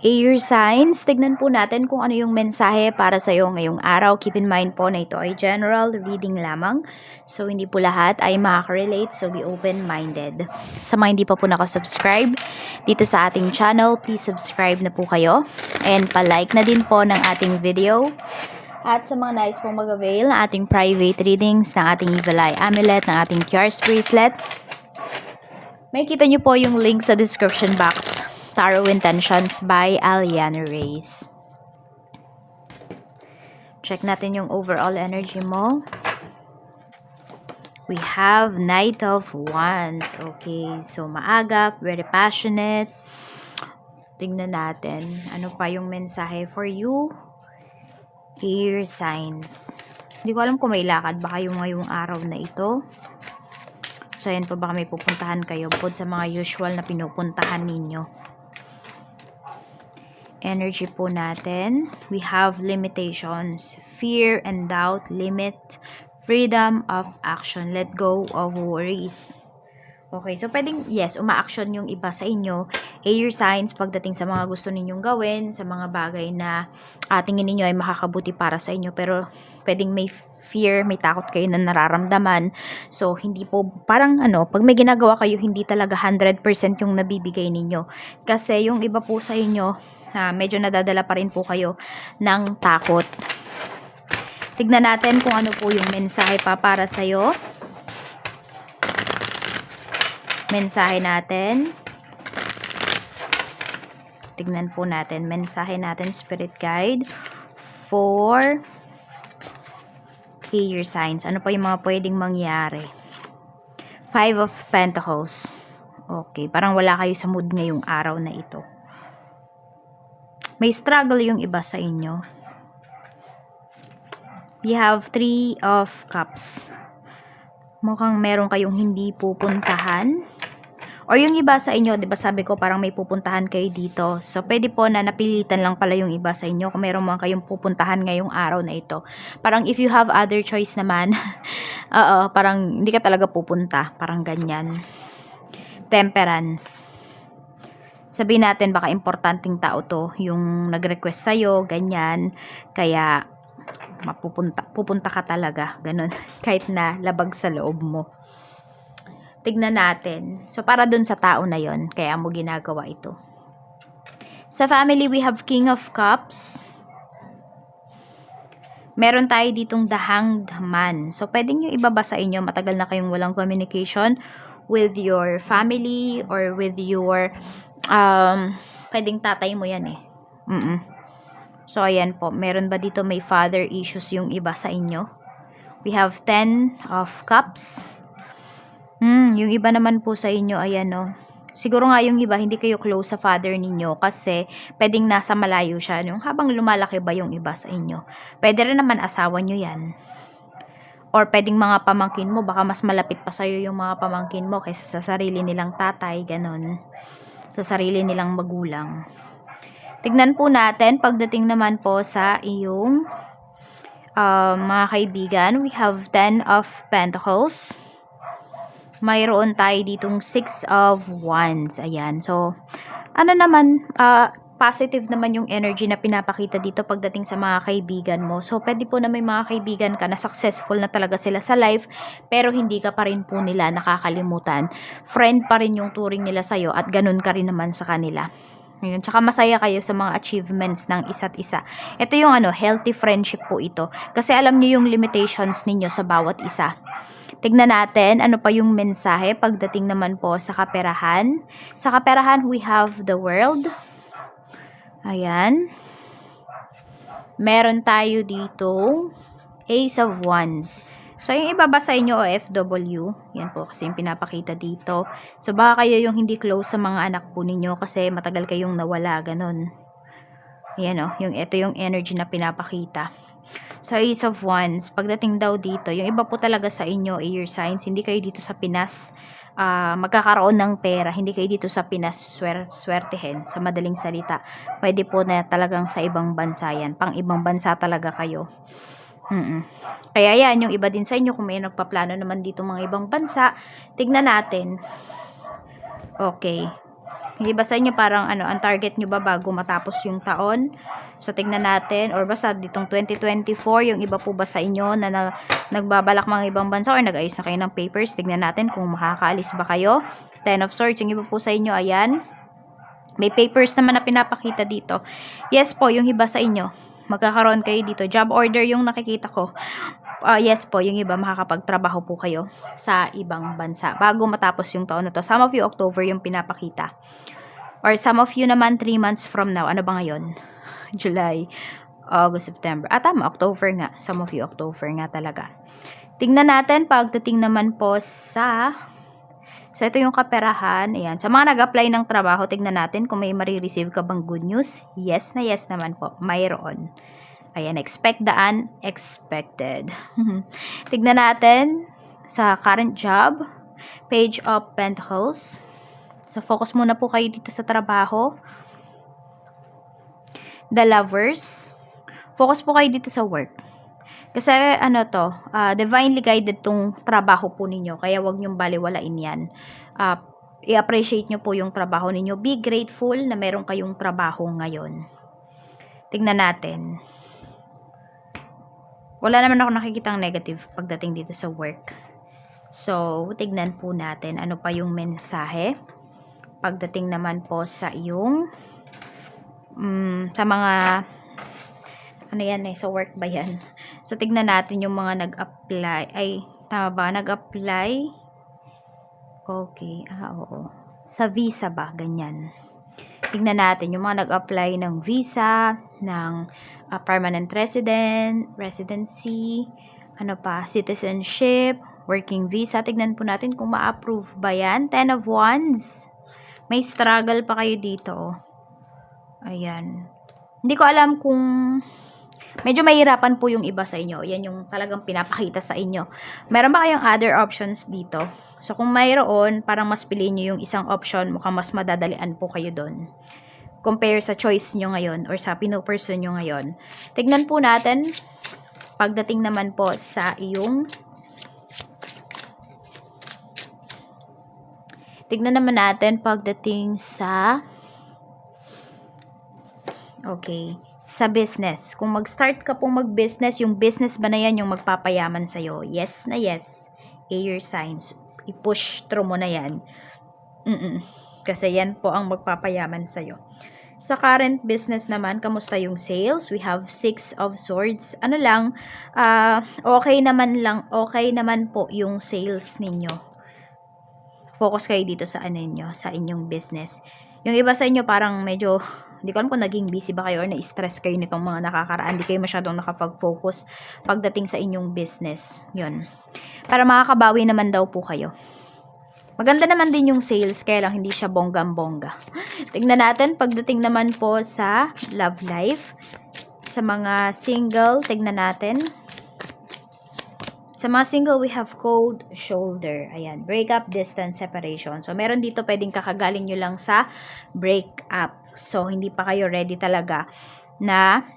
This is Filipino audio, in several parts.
Air signs, tignan po natin kung ano yung mensahe para sa iyo ngayong araw. Keep in mind po na ito ay general reading lamang. So, hindi po lahat ay makaka-relate. So, be open-minded. Sa mga hindi pa po nakasubscribe dito sa ating channel, please subscribe na po kayo. And pa-like na din po ng ating video. At sa mga nais pong mag-avail ng ating private readings, ng ating Evil Eye Amulet, ng ating Cures Bracelet, may kita nyo po yung link sa description box. Tarot Intentions by Aliana Reyes. Check natin yung overall energy mo. We have Knight of Wands. Okay, so maaga, very passionate. Tingnan natin, ano pa yung mensahe for you? Air signs. Hindi ko alam kung may lakad ba kayo ngayong araw na ito. So, ayan pa baka may pupuntahan kayo bukod sa mga usual na pinupuntahan ninyo. Energy po natin, we have limitations, fear and doubt, limit, freedom of action, let go of worries. Okay, so pwedeng, yes, uma-action yung iba sa inyo, air signs pagdating sa mga gusto ninyong gawin, sa mga bagay na tingin ninyo ay makakabuti para sa inyo, pero pwedeng may fear, may takot kayo na nararamdaman. So, hindi po, parang pag may ginagawa kayo, hindi talaga 100% yung nabibigay ninyo. Kasi yung iba po sa inyo, medyo nadadala pa rin po kayo ng takot. Tignan natin kung ano po yung mensahe pa para sa'yo. Mensahe natin. Tignan po natin. Mensahe natin, Spirit Guide, for air signs. Ano pa yung mga pwedeng mangyari? 5 of Pentacles. Okay, parang wala kayo sa mood ngayong araw na ito. May struggle yung iba sa inyo. We have 3 of Cups. Mukhang meron kayong hindi pupuntahan. Or yung iba sa inyo, 'di ba sabi ko parang may pupuntahan kayo dito. So, pwede po na napilitan lang pala yung iba sa inyo kung meron man kayong pupuntahan ngayong araw na ito. Parang if you have other choice naman, parang hindi ka talaga pupunta. Parang ganyan. Temperance. Sabihin natin baka importanteng tao to yung nag-request sa'yo, ganyan. Kaya pupunta ka talaga, ganun. Kahit na labag sa loob mo. Tignan natin. So, para dun sa tao na yon, kaya mo ginagawa ito. Sa family, we have King of Cups. Meron tayo ditong The Hanged Man. So, pwedeng yung ibaba sa inyo, matagal na kayong walang communication with your family or with your pwedeng tatay mo yan eh. So, ayan po. Meron ba dito may father issues yung iba sa inyo? We have 10 of Cups. Yung iba naman po sa inyo, ayan o. Siguro nga yung iba, hindi kayo close sa father ninyo kasi pwedeng nasa malayo siya. Yung habang lumalaki ba yung iba sa inyo? Pwede rin naman asawa nyo yan. Or pwedeng mga pamangkin mo, baka mas malapit pa sa'yo yung mga pamangkin mo kaysa sa sarili nilang tatay, ganon. Sa sarili nilang magulang. Tignan po natin, pagdating naman po sa iyong mga kaibigan, we have 10 of Pentacles. Mayroon tayo ditong 6 of Wands. Ayan. So, positive naman yung energy na pinapakita dito pagdating sa mga kaibigan mo. So, pwede po na may mga kaibigan ka na successful na talaga sila sa life, pero hindi ka pa rin po nila nakakalimutan. Friend pa rin yung turing nila sa'yo at ganun ka rin naman sa kanila. Ayun, tsaka masaya kayo sa mga achievements ng isa't isa. Ito yung healthy friendship po ito. Kasi alam niyo yung limitations ninyo sa bawat isa. Tignan natin ano pa yung mensahe pagdating naman po sa kaperahan. Sa kaperahan, we have the World. Ayan. Meron tayo dito Ace of Wands. So, yung iba ba sa inyo OFW? Yan po kasi yung pinapakita dito. So, baka kayo yung hindi close sa mga anak po ninyo kasi matagal kayong nawala, ganun. Yan o, ito yung energy na pinapakita. So, Ace of Wands, pagdating daw dito, yung iba po talaga sa inyo, air signs, hindi kayo dito sa Pinas magkakaroon ng pera, hindi kayo dito sa Pinas swertehin, sa madaling salita. Pwede po na talagang sa ibang bansa yan, pang ibang bansa talaga kayo. Kaya yan, yung iba din sa inyo, kung may nagpaplano naman dito mga ibang bansa, tignan natin. Okay. Yung iba sa inyo parang ano, ang target nyo ba bago matapos yung taon? So, tignan natin. Or basta ditong 2024, yung iba po ba sa inyo na nagbabalak mga ibang bansa or nag-ayos na kayo ng papers? Tignan natin kung makakaalis ba kayo. Ten of Swords, yung iba po sa inyo, ayan. May papers naman na pinapakita dito. Yes po, yung iba sa inyo. Magkakaroon kayo dito. Job order yung nakikita ko. Yes po, yung iba makakapagtrabaho po kayo sa ibang bansa bago matapos yung taon na to. Some of you, October yung pinapakita. Or some of you naman, 3 months from now. Ano ba ngayon? July, August, September. Tama, October nga. Some of you, October nga talaga. Tingnan natin, pagdating naman po sa... So, ito yung kaperahan. Ayan. Sa mga nag-apply ng trabaho, tignan natin kung may marireceive ka bang good news. Yes na yes naman po. Mayroon. Ayan. Expect the unexpected. Tignan natin sa current job. Page of Pentacles. So, focus muna po kayo dito sa trabaho. The Lovers. Focus po kayo dito sa work. Kasi ano to, divinely guided tong trabaho po ninyo. Kaya wag nyong baliwalain yan. I-appreciate nyo po yung trabaho ninyo. Be grateful na meron kayong trabaho ngayon. Tignan natin. Wala naman ako nakikitang negative pagdating dito sa work. So, tignan po natin ano pa yung mensahe. Pagdating naman po sa iyong sa mga ano yan sa work ba yan? So, tignan natin yung mga nag-apply. Ay, tama ba? Nag-apply? Okay. Oo. Sa visa ba? Ganyan. Tignan natin yung mga nag-apply ng visa, ng permanent residency, ano pa, citizenship, working visa. Tignan po natin kung ma-approve ba yan. 10 of Wands. May struggle pa kayo dito. Ayan. Hindi ko alam kung medyo mahirapan po yung iba sa inyo. Yan yung talagang pinapakita sa inyo. Meron ba kayong other options dito? So, kung mayroon, parang mas piliin nyo yung isang option, mukhang mas madadalian po kayo doon. Compare sa choice nyo ngayon or sa pino-person nyo ngayon. Tignan po natin, pagdating naman po sa iyong tignan naman natin pagdating sa okay, sa business. Kung mag-start ka pong mag-business, yung business ba na yan yung magpapayaman sa'yo? Yes na yes. Air signs. I-push through mo na yan. Kasi yan po ang magpapayaman sa'yo. Sa current business naman, kamusta yung sales? We have 6 of Swords. Ano lang, okay naman po yung sales ninyo. Focus kayo dito sa sa inyong business. Yung iba sa inyo parang medyo hindi ko alam kung naging busy ba kayo or na-stress kayo nitong mga nakakaraan. Hindi kayo masyadong nakapag-focus pagdating sa inyong business. Yun. Para makakabawi naman daw po kayo. Maganda naman din yung sales, kaya lang hindi siya bonggam-bongga. Tignan natin, pagdating naman po sa love life. Sa mga single, tignan natin. Sa mga single, we have cold shoulder. Ayan, breakup, distance, separation. So, meron dito pwedeng kakagaling nyo lang sa breakup. So, hindi pa kayo ready talaga na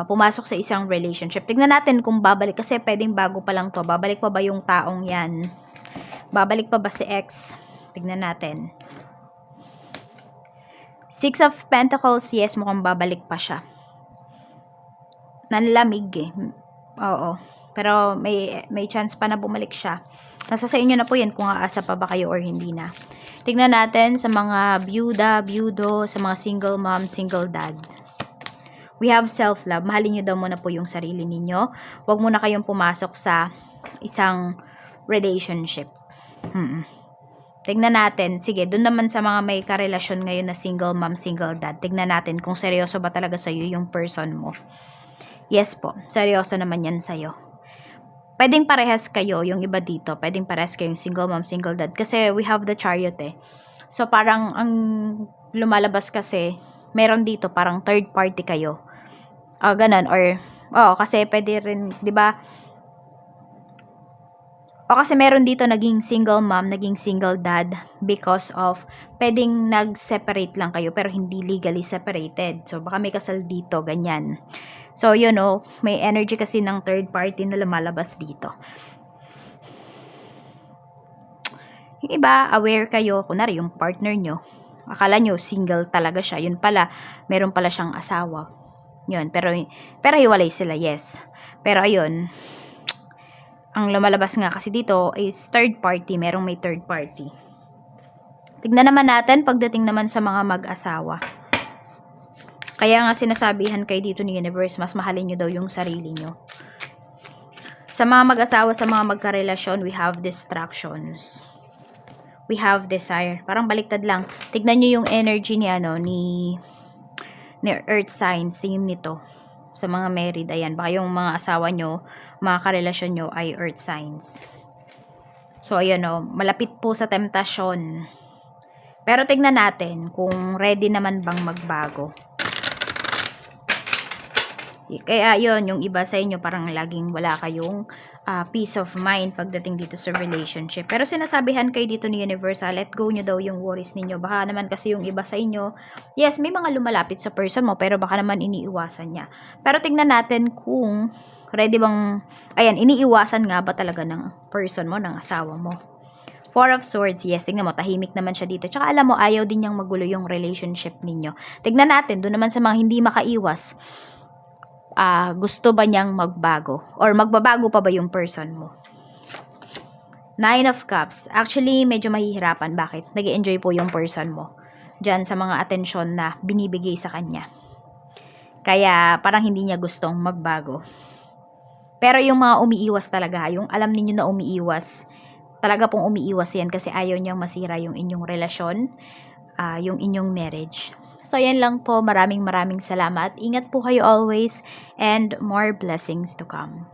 pumasok sa isang relationship. Tignan natin kung babalik. Kasi pwedeng bago pa lang to. Babalik pa ba yung taong yan? Babalik pa ba si ex? Tignan natin. 6 of Pentacles, yes, mukhang babalik pa siya. Nanlamig eh. Oo. Pero may chance pa na bumalik siya. Nasa sa inyo na po yan kung aasa pa ba kayo or hindi na. Tignan natin sa mga byuda, byudo, sa mga single mom, single dad. We have self-love. Mahalin nyo daw muna po yung sarili ninyo. Huwag muna kayong pumasok sa isang relationship. Tignan natin. Sige, dun naman sa mga may karelasyon ngayon na single mom, single dad. Tignan natin kung seryoso ba talaga sa'yo yung person mo. Yes po. Seryoso naman yan sa'yo. Pwedeng parehas kayo, yung iba dito. Pwedeng parehas kayong single mom, single dad. Kasi we have the chariot eh. So, parang ang lumalabas kasi, meron dito parang third party kayo. Ganun. Or, kasi pwede rin, di ba? Kasi meron dito naging single mom, naging single dad because of pwedeng nag-separate lang kayo pero hindi legally separated. So, baka may kasal dito, ganyan. So, may energy kasi ng third party na lumalabas dito. Yung iba, aware kayo, kunwari yung partner nyo, akala nyo single talaga siya, yun pala, meron pala siyang asawa. Yun, pero hiwalay sila, yes. Pero ayun, ang lumalabas nga kasi dito is third party, merong may third party. Tignan naman natin pagdating naman sa mga mag-asawa. Kaya nga sinasabihan kayo dito ni Universe, mas mahalin nyo daw yung sarili nyo. Sa mga mag-asawa, sa mga magkarelasyon, we have distractions. We have desire. Parang baliktad lang. Tignan nyo yung energy ni earth signs, same nito. Sa mga married, ayan, baka yung mga asawa nyo, mga karelasyon nyo ay earth signs. So, ayan o, malapit po sa temptasyon. Pero tignan natin kung ready naman bang magbago. Kaya yun, yung iba sa inyo parang laging wala kayong peace of mind pagdating dito sa relationship. Pero sinasabihan kayo dito ni Universal, let go nyo daw yung worries ninyo. Baka naman kasi yung iba sa inyo, yes, may mga lumalapit sa person mo, pero baka naman iniiwasan niya. Pero tignan natin kung ready bang, ayan, iniiwasan nga ba talaga ng person mo, ng asawa mo. Four of Swords, yes, tignan mo, tahimik naman siya dito. Tsaka alam mo, ayaw din niyang magulo yung relationship ninyo. Tignan natin, doon naman sa mga hindi makaiwas, gusto ba niyang magbago? Or magbabago pa ba yung person mo? Nine of Cups, actually, medyo mahihirapan. Bakit? Nag-enjoy po yung person mo diyan sa mga atensyon na binibigay sa kanya. Kaya, parang hindi niya gustong magbago. Pero yung mga umiiwas talaga, yung alam ninyo na umiiwas, talaga pong umiiwas yan kasi ayaw niyang masira yung inyong relasyon, yung inyong marriage. So, yan lang po. Maraming salamat. Ingat po kayo always and more blessings to come.